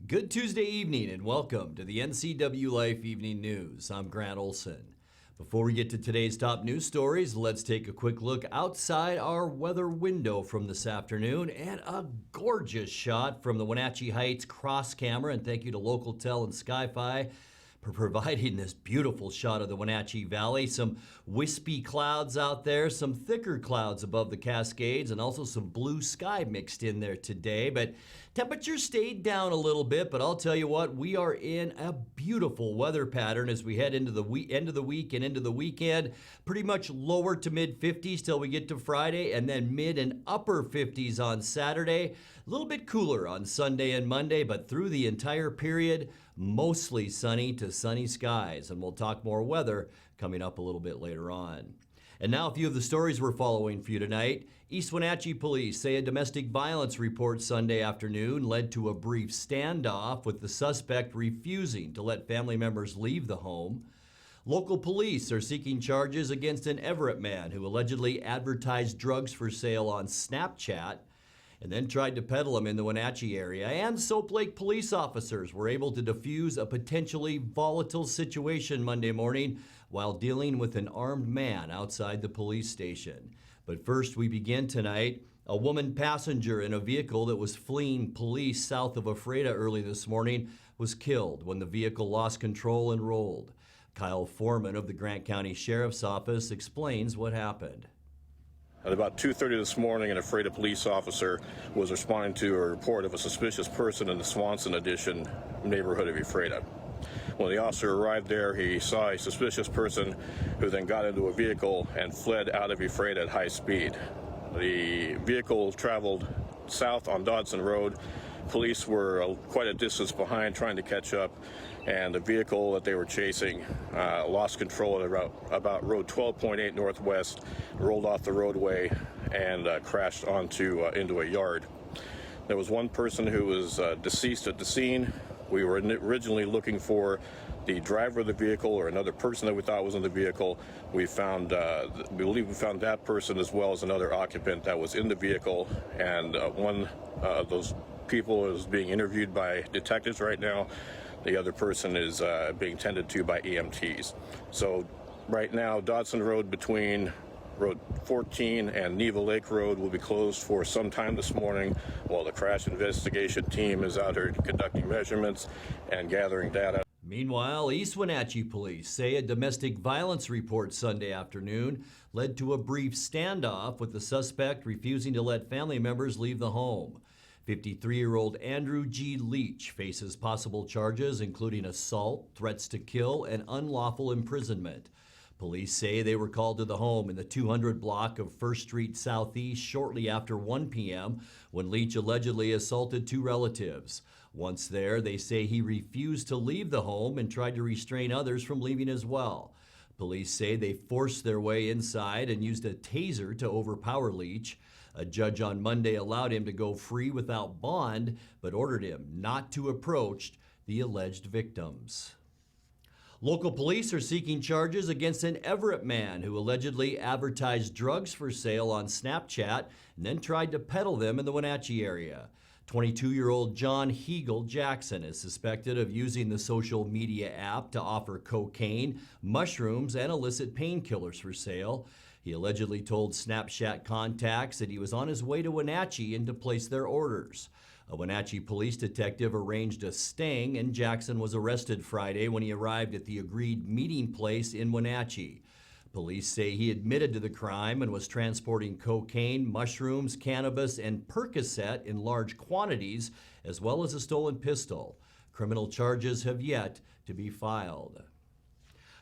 Good Tuesday evening and welcome to the NCWLIFE Evening News. I'm Grant Olson. Before we get to today's top news stories, let's take a quick look outside our weather window from this afternoon and a gorgeous shot from the Wenatchee Heights cross camera. And thank you to Localtel and Sky-Fi for providing this beautiful shot of the Wenatchee Valley. Some wispy clouds out there, some thicker clouds above the Cascades, and also some blue sky mixed in there today. But temperature stayed down a little bit, but I'll tell you what, we are in a beautiful weather pattern as we head into the end of the week and into the weekend. Pretty much lower to mid 50s till we get to Friday, and then mid and upper 50s on Saturday. A little bit cooler on Sunday and Monday, but through the entire period, mostly sunny to sunny skies. And we'll talk more weather coming up a little bit later on. And now a few of the stories we're following for you tonight. East Wenatchee police say a domestic violence report Sunday afternoon led to a brief standoff with the suspect refusing to let family members leave the home. Local police are seeking charges against an Everett man who allegedly advertised drugs for sale on Snapchat and then tried to peddle them in the Wenatchee area. And Soap Lake police officers were able to defuse a potentially volatile situation Monday morning while dealing with an armed man outside the police station. But first, we begin tonight. A woman passenger in a vehicle that was fleeing police south of Ephrata early this morning was killed when the vehicle lost control and rolled. Kyle Foreman of the Grant County Sheriff's Office explains what happened. At about 2:30 this morning, an Ephrata police officer was responding to a report of a suspicious person in the Swanson Addition neighborhood of Ephrata. When the officer arrived there, he saw a suspicious person who then got into a vehicle and fled out of Ephrata at high speed. The vehicle traveled south on Dodson Road. Police were quite a distance behind trying to catch up, and the vehicle that they were chasing lost control at about Road 12.8 Northwest, rolled off the roadway, and crashed into a yard. There was one person who was deceased at the scene. We were originally looking for the driver of the vehicle or another person that we thought was in the vehicle. We believe we found that person as well as another occupant that was in the vehicle, and one of those people is being interviewed by detectives right now. The other person is being tended to by EMTs. So right now, Dodson Road between Road 14 and Neva Lake Road will be closed for some time this morning while the crash investigation team is out here conducting measurements and gathering data. Meanwhile, East Wenatchee police say a domestic violence report Sunday afternoon led to a brief standoff with the suspect refusing to let family members leave the home. 53-year-old Andrew G. Leach faces possible charges including assault, threats to kill, and unlawful imprisonment. Police say they were called to the home in the 200 block of First Street Southeast shortly after 1 p.m. when Leach allegedly assaulted two relatives. Once there, they say he refused to leave the home and tried to restrain others from leaving as well. Police say they forced their way inside and used a taser to overpower Leach. A judge on Monday allowed him to go free without bond, but ordered him not to approach the alleged victims. Local police are seeking charges against an Everett man who allegedly advertised drugs for sale on Snapchat and then tried to peddle them in the Wenatchee area. 22-year-old John Hegel Jackson is suspected of using the social media app to offer cocaine, mushrooms, and illicit painkillers for sale. He allegedly told Snapchat contacts that he was on his way to Wenatchee and to place their orders. A Wenatchee police detective arranged a sting, and Jackson was arrested Friday when he arrived at the agreed meeting place in Wenatchee. Police say he admitted to the crime and was transporting cocaine, mushrooms, cannabis, and Percocet in large quantities, as well as a stolen pistol. Criminal charges have yet to be filed.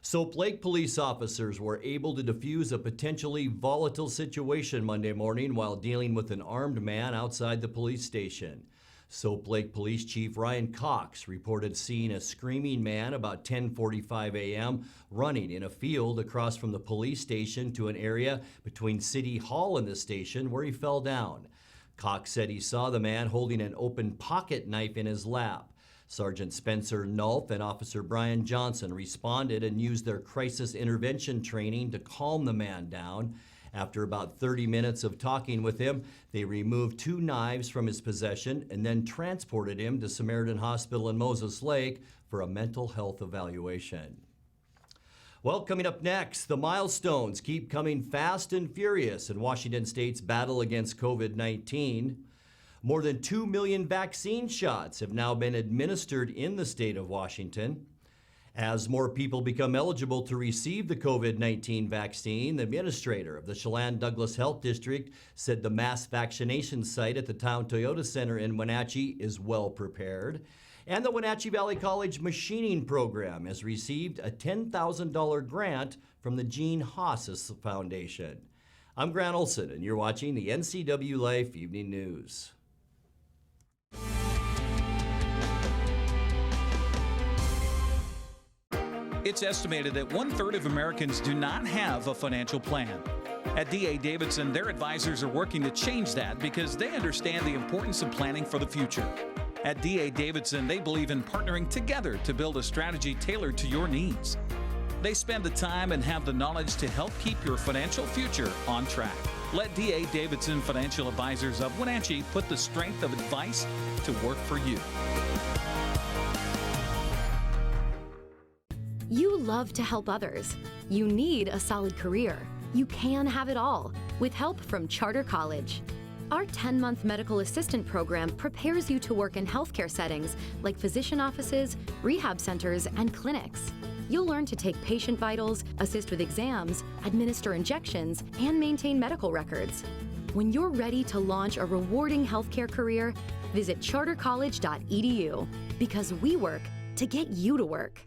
Soap Lake police officers were able to defuse a potentially volatile situation Monday morning while dealing with an armed man outside the police station. Soap Lake Police Chief Ryan Cox reported seeing a screaming man about 10:45 a.m. running in a field across from the police station to an area between City Hall and the station where he fell down. Cox said he saw the man holding an open pocket knife in his lap. Sergeant Spencer Nulf and Officer Brian Johnson responded and used their crisis intervention training to calm the man down. After about 30 minutes of talking with him, they removed 2 knives from his possession and then transported him to Samaritan Hospital in Moses Lake for a mental health evaluation. Well, coming up next, the milestones keep coming fast and furious in Washington State's battle against COVID-19. More than 2 million vaccine shots have now been administered in the state of Washington. As more people become eligible to receive the COVID-19 vaccine, the administrator of the Chelan Douglas Health District said the mass vaccination site at the Town Toyota Center in Wenatchee is well prepared. And the Wenatchee Valley College Machining Program has received a $10,000 grant from the Gene Haas Foundation. I'm Grant Olson, and you're watching the NCWLIFE Evening News. It's estimated that 1/3 of Americans do not have a financial plan. At D.A. Davidson, their advisors are working to change that because they understand the importance of planning for the future. At D.A. Davidson, they believe in partnering together to build a strategy tailored to your needs. They spend the time and have the knowledge to help keep your financial future on track. Let D.A. Davidson Financial Advisors of Wenatchee put the strength of advice to work for you. You love to help others. You need a solid career. You can have it all with help from Charter College. Our 10-month medical assistant program prepares you to work in healthcare settings like physician offices, rehab centers, and clinics. You'll learn to take patient vitals, assist with exams, administer injections, and maintain medical records. When you're ready to launch a rewarding healthcare career, visit chartercollege.edu because we work to get you to work.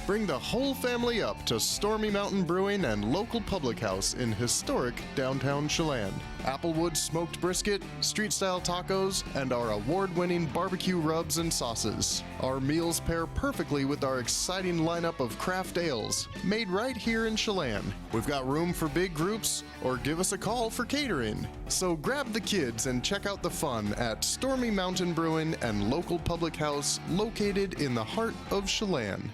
Bring the whole family up to Stormy Mountain Brewing and local public house in historic downtown Chelan. Applewood smoked brisket, street-style tacos, and our award-winning barbecue rubs and sauces. Our meals pair perfectly with our exciting lineup of craft ales, made right here in Chelan. We've got room for big groups, or give us a call for catering. So grab the kids and check out the fun at Stormy Mountain Brewing and local public house located in the heart of Chelan.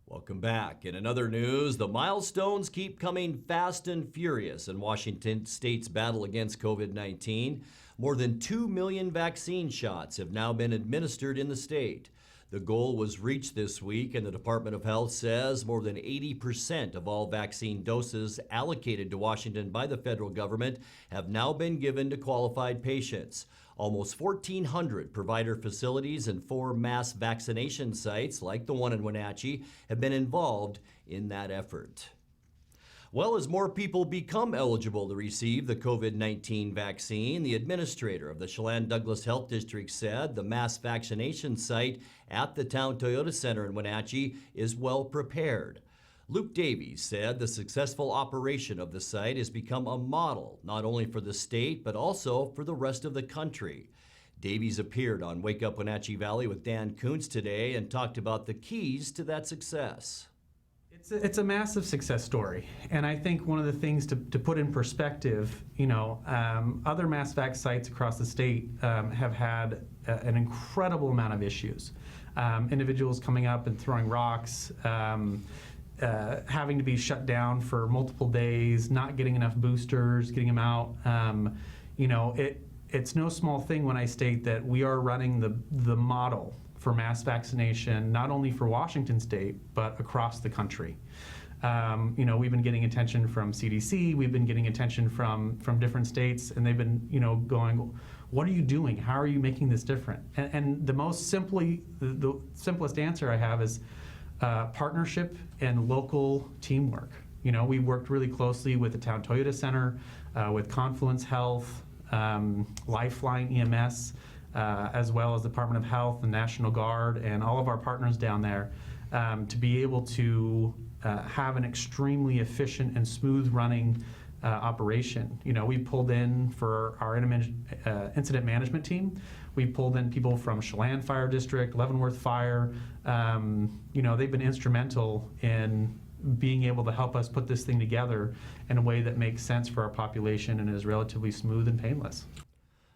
Welcome back. In another news, the milestones keep coming fast and furious in Washington State's battle against COVID-19. More than 2 million vaccine shots have now been administered in the state. The goal was reached this week, and the Department of Health says more than 80% of all vaccine doses allocated to Washington by the federal government have now been given to qualified patients. Almost 1,400 provider facilities and 4 mass vaccination sites, like the one in Wenatchee, have been involved in that effort. Well, as more people become eligible to receive the COVID-19 vaccine, the administrator of the Chelan Douglas Health District said the mass vaccination site at the Town Toyota Center in Wenatchee is well prepared. Luke Davies said the successful operation of the site has become a model not only for the state but also for the rest of the country. Davies appeared on Wake Up Wenatchee Valley with Dan Kuntz today and talked about the keys to that success. It's a massive success story, and I think one of the things to put in perspective, other mass vac sites across the state have had an incredible amount of issues. Individuals coming up and throwing rocks, having to be shut down for multiple days, not getting enough boosters, getting them out. It's no small thing when I state that we are running the model for mass vaccination, not only for Washington State, but across the country. We've been getting attention from CDC, we've been getting attention from different states, and they've been, going, what are you doing? How are you making this different? And the simplest answer I have is partnership and local teamwork. We worked really closely with the Town Toyota Center, with Confluence Health, Lifeline EMS, as well as the Department of Health and National Guard and all of our partners down there to be able to have an extremely efficient and smooth running operation. We pulled in for our incident management team. We pulled in people from Chelan Fire District, Leavenworth Fire. They've been instrumental in being able to help us put this thing together in a way that makes sense for our population and is relatively smooth and painless.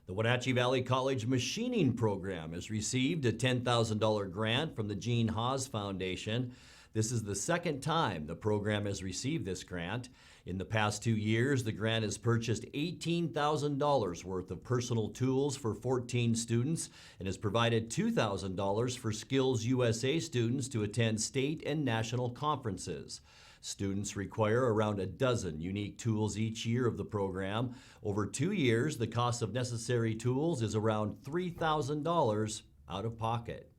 The Wenatchee Valley College Machining Program has received a $10,000 grant from the Gene Haas Foundation. This is the second time the program has received this grant. In the past 2 years, the grant has purchased $18,000 worth of personal tools for 14 students and has provided $2,000 for Skills USA students to attend state and national conferences. Students require around a dozen unique tools each year of the program. Over 2 years, the cost of necessary tools is around $3,000 out of pocket.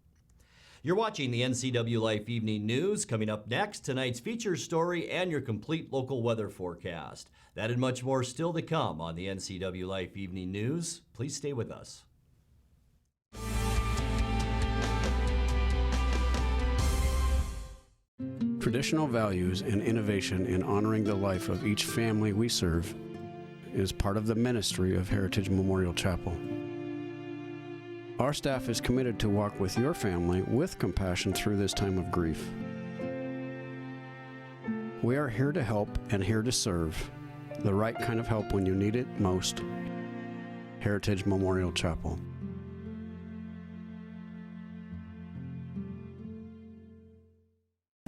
You're watching the NCWLIFE Evening News. Coming up next, tonight's feature story and your complete local weather forecast. That and much more still to come on the NCWLIFE Evening News. Please stay with us. Traditional values and innovation in honoring the life of each family we serve is part of the ministry of Heritage Memorial Chapel. Our staff is committed to walk with your family with compassion through this time of grief. We are here to help and here to serve, the right kind of help when you need it most. Heritage Memorial Chapel.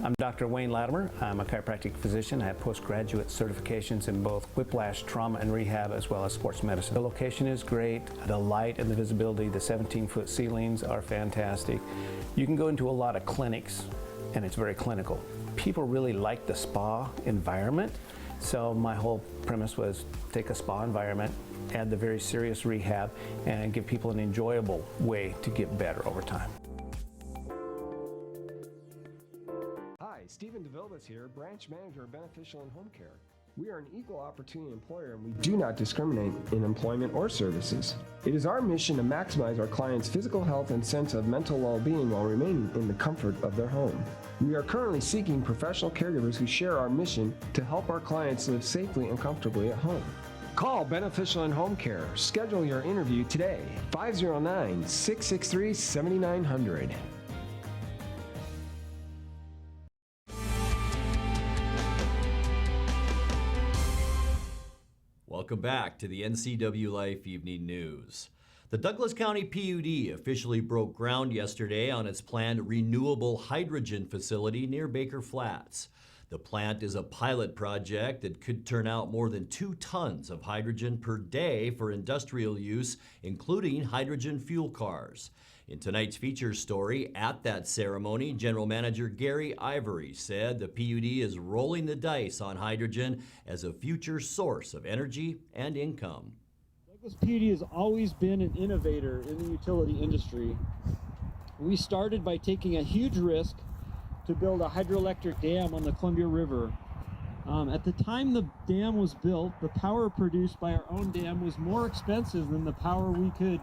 I'm Dr. Wayne Latimer. I'm a chiropractic physician. I have postgraduate certifications in both whiplash, trauma and rehab, as well as sports medicine. The location is great. The light and the visibility, the 17-foot ceilings are fantastic. You can go into a lot of clinics and it's very clinical. People really like the spa environment. So my whole premise was take a spa environment, add the very serious rehab, and give people an enjoyable way to get better over time. Stephen DeVilbiss here, Branch Manager of Beneficial and Home Care. We are an equal opportunity employer and we do not discriminate in employment or services. It is our mission to maximize our clients' physical health and sense of mental well-being while remaining in the comfort of their home. We are currently seeking professional caregivers who share our mission to help our clients live safely and comfortably at home. Call Beneficial and Home Care. Schedule your interview today. 509-663-7900. Welcome back to the NCWLIFE Evening News. The Douglas County PUD officially broke ground yesterday on its planned renewable hydrogen facility near Baker Flats. The plant is a pilot project that could turn out more than 2 tons of hydrogen per day for industrial use, including hydrogen fuel cars. In tonight's feature story, at that ceremony, General Manager Gary Ivory said the PUD is rolling the dice on hydrogen as a future source of energy and income. Douglas PUD has always been an innovator in the utility industry. We started by taking a huge risk to build a hydroelectric dam on the Columbia River. At the time the dam was built, the power produced by our own dam was more expensive than the power we could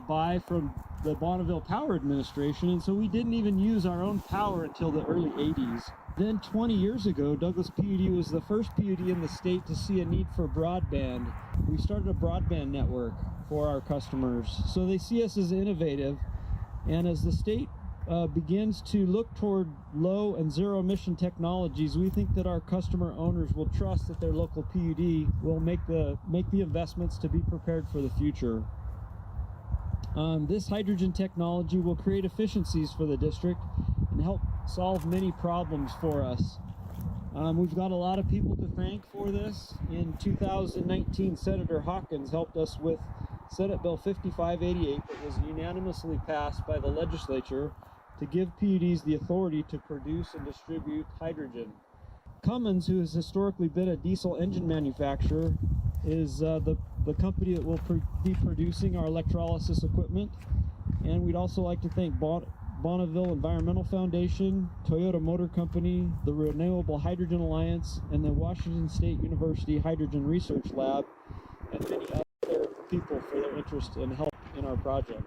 buy from the Bonneville Power Administration, and so we didn't even use our own power until the early 80s. Then 20 years ago, Douglas PUD was the first PUD in the state to see a need for broadband. We started a broadband network for our customers, so they see us as innovative, and as the state begins to look toward low and zero emission technologies, we think that our customer owners will trust that their local PUD will make the investments to be prepared for the future. This hydrogen technology will create efficiencies for the district and help solve many problems for us. We've got a lot of people to thank for this. In 2019, Senator Hawkins helped us with Senate Bill 5588 that was unanimously passed by the legislature to give PUDs the authority to produce and distribute hydrogen. Cummins, who has historically been a diesel engine manufacturer, is the company that will be producing our electrolysis equipment. And we'd also like to thank Bonneville Environmental Foundation, Toyota Motor Company, the Renewable Hydrogen Alliance, and the Washington State University Hydrogen Research Lab, and many other people for their interest and help in our project.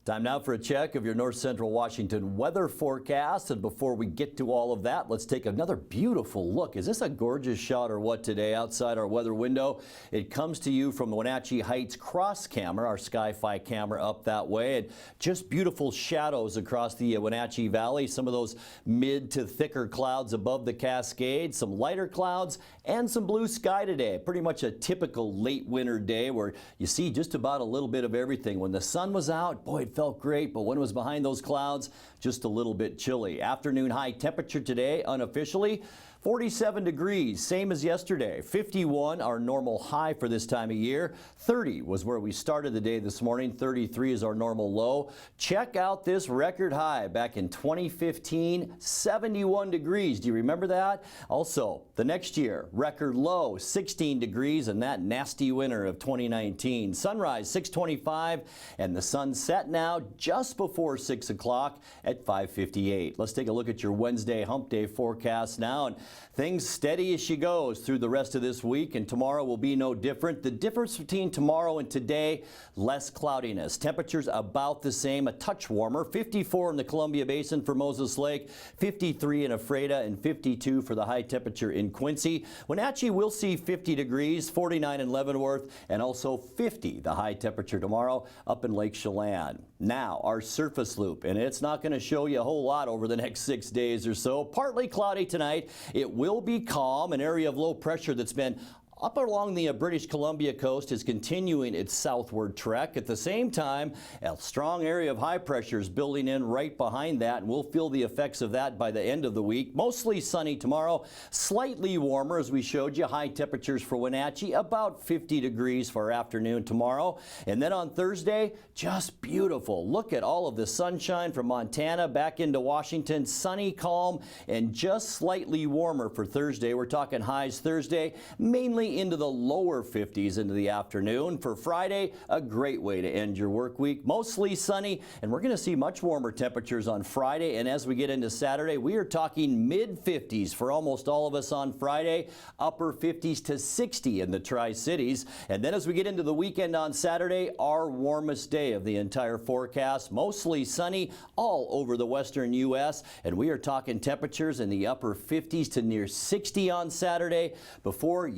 Time now for a check of your North Central Washington weather forecast. And before we get to all of that, let's take another beautiful look. Is this a gorgeous shot or what today outside our weather window? It comes to you from the Wenatchee Heights cross camera, our Sky-Fi camera up that way. And just beautiful shadows across the Wenatchee Valley. Some of those mid to thicker clouds above the Cascades, some lighter clouds, and some blue sky today. Pretty much a typical late winter day where you see just about a little bit of everything. When the sun was out, boy, it felt great, but when it was behind those clouds, just a little bit chilly. Afternoon high temperature today, unofficially, 47 degrees, same as yesterday. 51, our normal high for this time of year. 30 was where we started the day this morning. 33 is our normal low. Check out this record high back in 2015, 71 degrees. Do you remember that? Also, the next year, record low, 16 degrees in that nasty winter of 2019. Sunrise, 6:25, and the sun set now just before 6 o'clock at 5:58. Let's take a look at your Wednesday Hump Day forecast now. And things steady as she goes through the rest of this week, and tomorrow will be no different. The difference between tomorrow and today, less cloudiness. Temperatures about the same, a touch warmer. 54 in the Columbia Basin for Moses Lake, 53 in Ephrata, and 52 for the high temperature in Quincy. Wenatchee will see 50 degrees, 49 in Leavenworth, and also 50, the high temperature tomorrow up in Lake Chelan. Now, our surface loop, and it's not going to show you a whole lot over the next 6 days or so. Partly cloudy tonight. It will be calm. An area of low pressure that's been up along the British Columbia coast is continuing its southward trek. At the same time, a strong area of high pressure is building in right behind that, and we'll feel the effects of that by the end of the week. Mostly sunny tomorrow, slightly warmer as we showed you. High temperatures for Wenatchee, about 50 degrees for our afternoon tomorrow. And then on Thursday, just beautiful. Look at all of the sunshine from Montana back into Washington. Sunny, calm, and just slightly warmer for Thursday. We're talking highs Thursday, mainly into the lower 50s into the afternoon. For Friday, a great way to end your work week. Mostly sunny, and we're going to see much warmer temperatures on Friday. And as we get into Saturday, we are talking mid-50s for almost all of us on Friday, upper 50s to 60 in the Tri-Cities. And then as we get into the weekend on Saturday, our warmest day of the entire forecast. Mostly sunny all over the western U.S. And we are talking temperatures in the upper 50s to near 60 on Saturday before,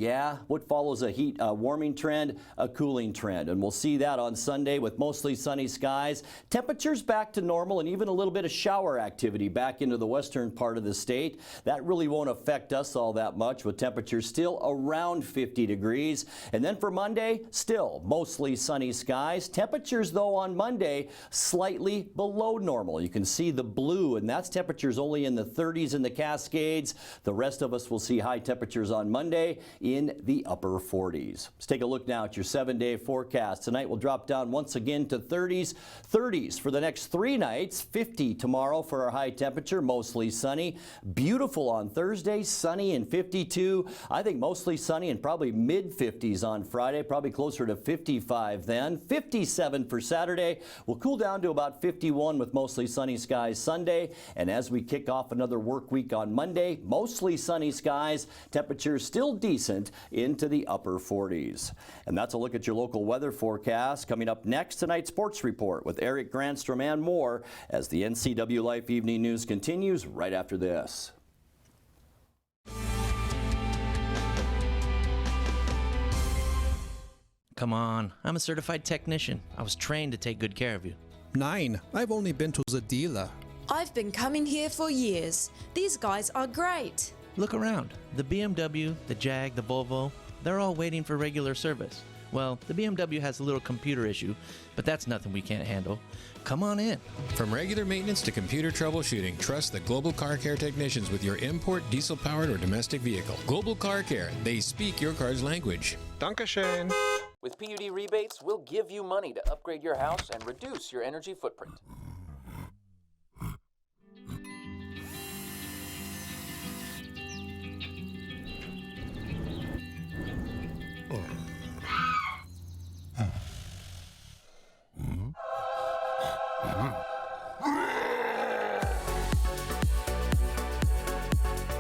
what follows a warming trend, a cooling trend. And we'll see that on Sunday with mostly sunny skies. Temperatures back to normal and even a little bit of shower activity back into the western part of the state. That really won't affect us all that much with temperatures still around 50 degrees. And then for Monday, still mostly sunny skies. Temperatures though on Monday slightly below normal. You can see the blue, and that's temperatures only in the 30s in the Cascades. The rest of us will see high temperatures on Monday in the upper 40s. Let's take a look now at your 7-day forecast. Tonight we'll drop down once again to 30s for the next 3 nights. 50 tomorrow for our high temperature, mostly sunny. Beautiful on Thursday, sunny and 52. I think mostly sunny and probably mid-50s on Friday, probably closer to 55 then. 57 for Saturday. We'll cool down to about 51 with mostly sunny skies Sunday. And as we kick off another work week on Monday, mostly sunny skies. Temperatures still decent into the upper 40s. And that's a look at your local weather forecast. Coming up next, tonight's sports report with Eric Granstrom and more as the NCWLIFE Evening News continues right after this. Come on, I'm a certified technician. I was trained to take good care of you. 9. I've only been to the dealer. I've been coming here for years. These guys are great. Look around. The BMW, the Jag, the Volvo, they're all waiting for regular service. Well, the BMW has a little computer issue, but that's nothing we can't handle. Come on in. From regular maintenance to computer troubleshooting, trust the Global Car Care technicians with your import, diesel-powered, or domestic vehicle. Global Car Care, they speak your car's language. Dankeschön. With PUD rebates, we'll give you money to upgrade your house and reduce your energy footprint.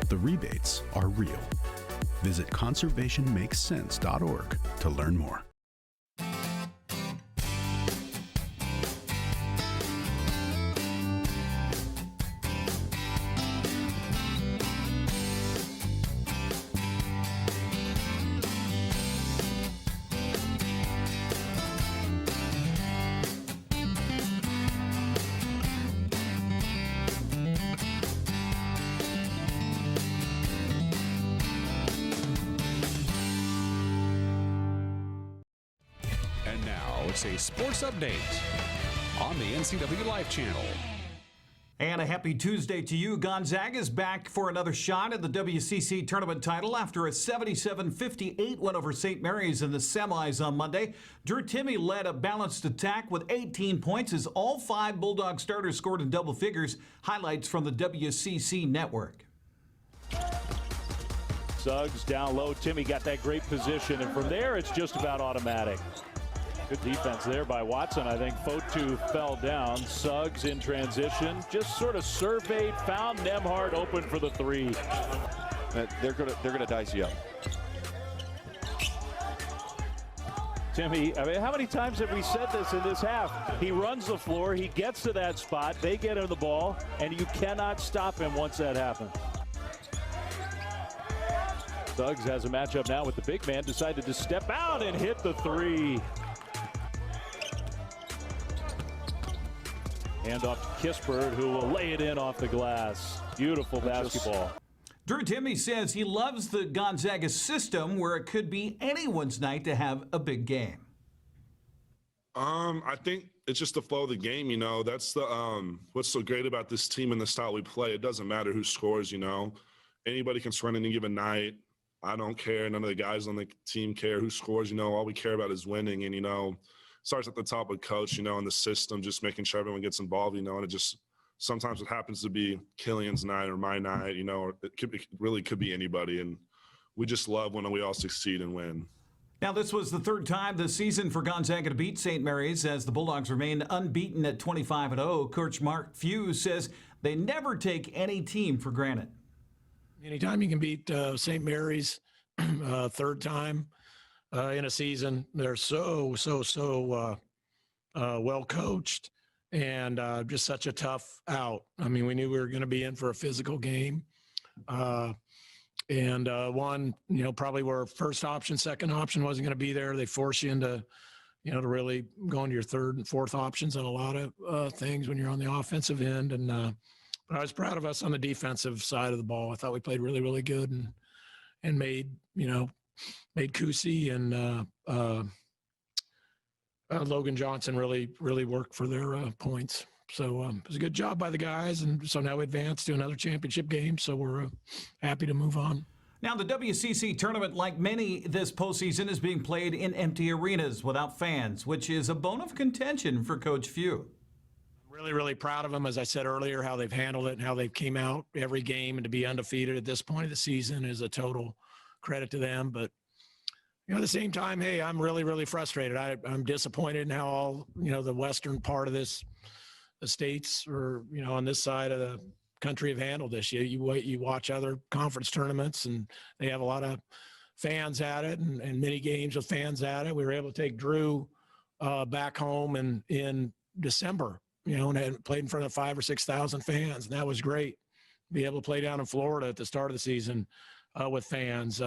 The rebates are real. Visit conservationmakessense.org to learn more. USA Sports Update on the NCWLIFE channel. And a happy Tuesday to you. Gonzaga is back for another shot at the WCC tournament title after a 77-58 win over St. Mary's in the semis on Monday. Drew Timme led a balanced attack with 18 points as all 5 Bulldog starters scored in double figures. Highlights from the WCC network. Suggs down low. Timme got that great position, and from there it's just about automatic. Good defense there by Watson. I think Fotu fell down. Suggs in transition, just sort of surveyed, found Nembhard open for the 3. They're gonna dice you up. Timme, I mean, how many times have we said this in this half? He runs the floor, he gets to that spot, they get him the ball, and you cannot stop him once that happens. Suggs has a matchup now with the big man, decided to step out and hit the 3. Hand off to Kispert, who will lay it in off the glass. Beautiful basketball. Drew Timme says he loves the Gonzaga system where it could be anyone's night to have a big game. I think it's just the flow of the game, you know. That's the what's so great about this team and the style we play. It doesn't matter who scores, you know. Anybody can score on any given night. I don't care. None of the guys on the team care who scores, you know. All we care about is winning, and, you know, starts at the top of coach, you know, and the system, just making sure everyone gets involved, you know, and it just sometimes it happens to be Killian's night or my night, you know, or it really could be anybody. And we just love when we all succeed and win. Now, this was the 3rd time this season for Gonzaga to beat St. Mary's as the Bulldogs remain unbeaten at 25-0. Coach Mark Few says they never take any team for granted. Anytime you can beat St. Mary's 3rd time in a season, they're so well coached and just such a tough out. I mean, we knew we were going to be in for a physical game. And one, you know, probably where first option, second option wasn't going to be there. They force you into, you know, to really go into your 3rd and 4th options on a lot of things when you're on the offensive end. And but I was proud of us on the defensive side of the ball. I thought we played really, really good and made Kusi and Logan Johnson really work for their points. So it was a good job by the guys, and so now we advance to another championship game, so we're happy to move on. Now, the WCC tournament, like many this postseason, is being played in empty arenas without fans, which is a bone of contention for Coach Few. Really, really proud of them, as I said earlier, how they've handled it and how they've came out every game, and to be undefeated at this point of the season is a total credit to them. But, you know, at the same time, hey, I'm really, really frustrated. I'm disappointed in how all, you know, the western part of the states, or, you know, on this side of the country have handled this. You watch other conference tournaments, and they have a lot of fans at it, and many games with fans at it. We were able to take Drew back home in December, you know, and had played in front of 5,000 or 6,000 fans, and that was great. Be able to play down in Florida at the start of the season with fans.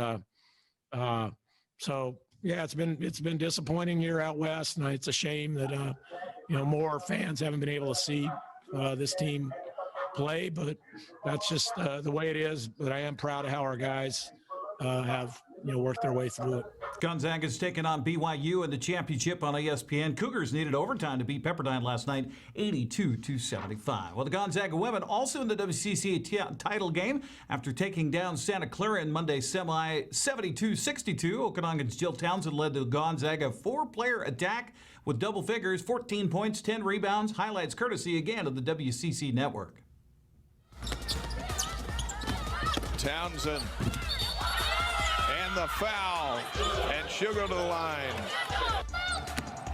So yeah, it's been disappointing here out west, and it's a shame that you know, more fans haven't been able to see this team play, but that's just the way it is. But I am proud of how our guys have, you know, worked their way through it. Gonzaga's taken on BYU in the championship on ESPN. Cougars needed overtime to beat Pepperdine last night, 82-75. Well, the Gonzaga women also in the WCC title game after taking down Santa Clara in Monday's semi 72-62. Okanagan's Jill Townsend led the Gonzaga 4-player attack with double figures, 14 points, 10 rebounds. Highlights courtesy again of the WCC network. Townsend. And the foul, and she'll go to the line.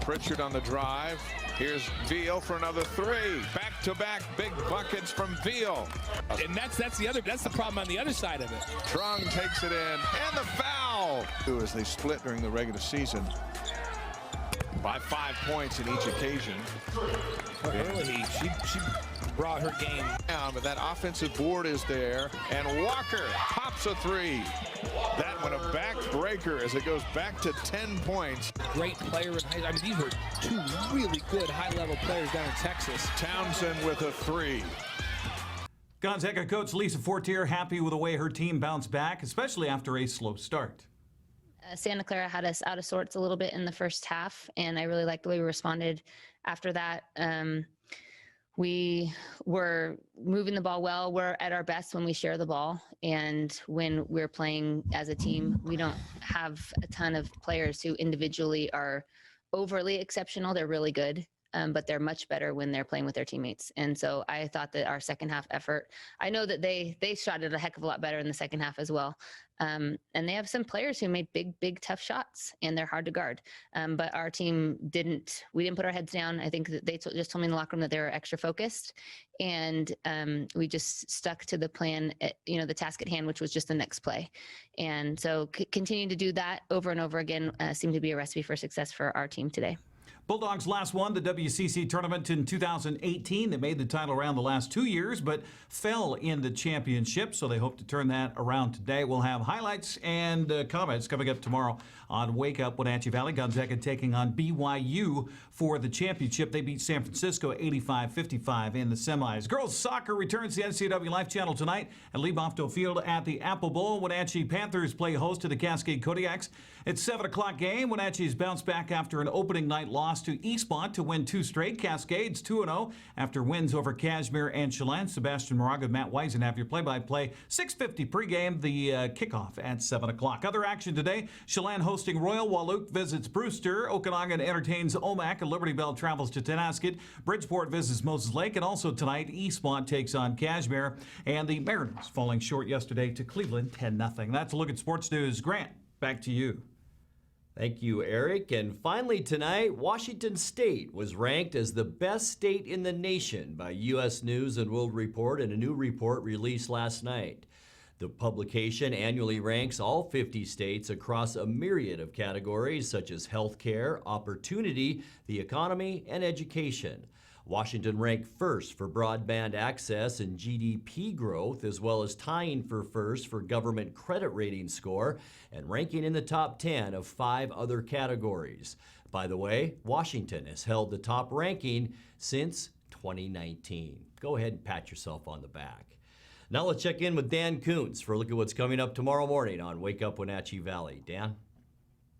Pritchard on the drive. Here's Veal for another 3. Back-to-back big buckets from Veal. And that's the problem on the other side of it. Trung takes it in, and the foul. As they split during the regular season by 5 points in each occasion. Early, she brought her game down, but that offensive board is there, and Walker pops a 3. That one a backbreaker as it goes back to 10 points. Great player in high. I mean, these were 2 really good high-level players down in Texas. Townsend with a 3. Gonzaga coach Lisa Fortier happy with the way her team bounced back, especially after a slow start. Santa Clara had us out of sorts a little bit in the first half, and I really liked the way we responded after that. We were moving the ball well. We're at our best when we share the ball, and when we're playing as a team. We don't have a ton of players who individually are overly exceptional. They're really good, but they're much better when they're playing with their teammates. And so I thought that our second half effort, I know that they shot it a heck of a lot better in the second half as well. And they have some players who made big, tough shots, and they're hard to guard. But our team we didn't put our heads down. I think that they just told me in the locker room that they were extra focused, and we just stuck to the plan, the task at hand, which was just the next play. And so continuing to do that over and over again seemed to be a recipe for success for our team today. Bulldogs last won the WCC tournament in 2018. They made the title around the last 2 years, but fell in the championship, so they hope to turn that around today. We'll have highlights and comments coming up tomorrow on Wake Up Wenatchee Valley. Gonzaga taking on BYU for the championship. They beat San Francisco 85-55 in the semis. Girls soccer returns to the NCWLIFE channel tonight at Lee Bofto Field at the Apple Bowl. Wenatchee Panthers play host to the Cascade Kodiaks. It's 7 o'clock game. Wenatchee's bounced back after an opening night loss to Eastmont to win 2 straight. Cascades 2-0 after wins over Cashmere and Chelan. Sebastian Moraga, Matt Weisen have your play-by-play. 6:50 pregame, the kickoff at 7 o'clock. Other action today, Chelan hosting Royal, Walook visits Brewster. Okanagan entertains Omak, and Liberty Bell travels to Tenasket. Bridgeport visits Moses Lake, and also tonight, Eastmont takes on Cashmere, and the Mariners falling short yesterday to Cleveland 10-0. That's a look at sports news. Grant, back to you. Thank you, Eric. And finally tonight, Washington State was ranked as the best state in the nation by U.S. News and World Report in a new report released last night. The publication annually ranks all 50 states across a myriad of categories such as healthcare, opportunity, the economy, and education. Washington ranked first for broadband access and GDP growth, as well as tying for first for government credit rating score and ranking in the top 10 of 5 other categories. By the way, Washington has held the top ranking since 2019. Go ahead and pat yourself on the back. Now let's check in with Dan Kuntz for a look at what's coming up tomorrow morning on Wake Up Wenatchee Valley. Dan?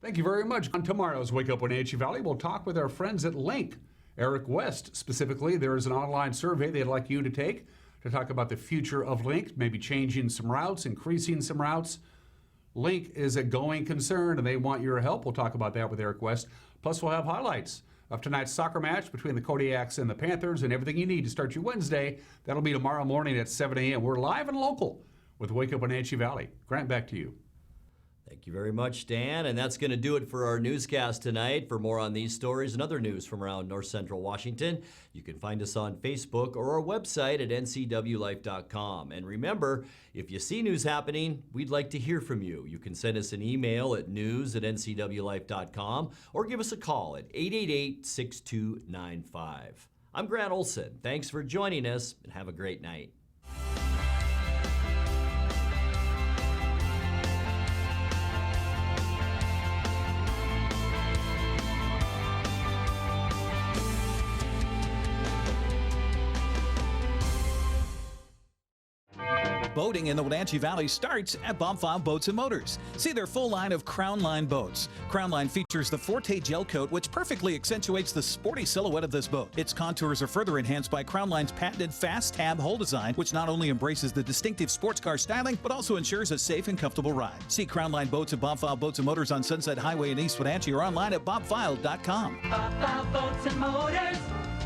Thank you very much. On tomorrow's Wake Up Wenatchee Valley, we'll talk with our friends at Link. Eric West, specifically, there is an online survey they'd like you to take to talk about the future of Link, maybe changing some routes, increasing some routes. Link is a going concern, and they want your help. We'll talk about that with Eric West. Plus, we'll have highlights of tonight's soccer match between the Kodiaks and the Panthers, and everything you need to start your Wednesday. That'll be tomorrow morning at 7 a.m. We're live and local with Wake Up Wenatchee Valley. Grant, back to you. Thank you very much, Dan. And that's going to do it for our newscast tonight. For more on these stories and other news from around North Central Washington, you can find us on Facebook or our website at ncwlife.com. And remember, if you see news happening, we'd like to hear from you. You can send us an email at news@ncwlife.com or give us a call at 888-6295. I'm Grant Olson. Thanks for joining us, and have a great night. Boating in the Wenatchee Valley starts at Bob File Boats and Motors. See their full line of Crown Line boats. Crown Line features the Forte gel coat, which perfectly accentuates the sporty silhouette of this boat. Its contours are further enhanced by Crown Line's patented fast tab hull design, which not only embraces the distinctive sports car styling, but also ensures a safe and comfortable ride. See Crown Line boats at Bob File Boats and Motors on Sunset Highway in East Wenatchee or online at bobfile.com. Bob File Boats and Motors,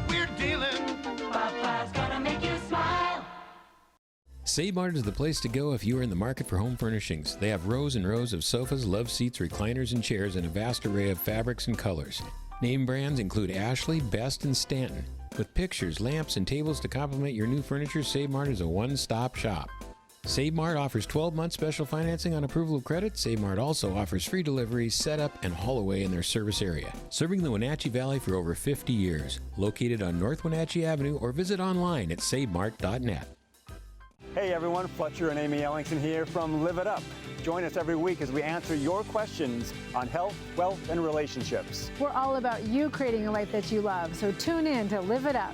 we're dealing. Bob File's gonna make you smile. Save Mart is the place to go if you are in the market for home furnishings. They have rows and rows of sofas, love seats, recliners, and chairs in a vast array of fabrics and colors. Name brands include Ashley, Best, and Stanton. With pictures, lamps, and tables to complement your new furniture, Save Mart is a one-stop shop. Save Mart offers 12-month special financing on approval of credit. Save Mart also offers free delivery, setup, and haul away in their service area. Serving the Wenatchee Valley for over 50 years. Located on North Wenatchee Avenue or visit online at savemart.net. Hey everyone, Fletcher and Amy Ellingson here from Live It Up. Join us every week as we answer your questions on health, wealth, and relationships. We're all about you creating a life that you love, so tune in to Live It Up.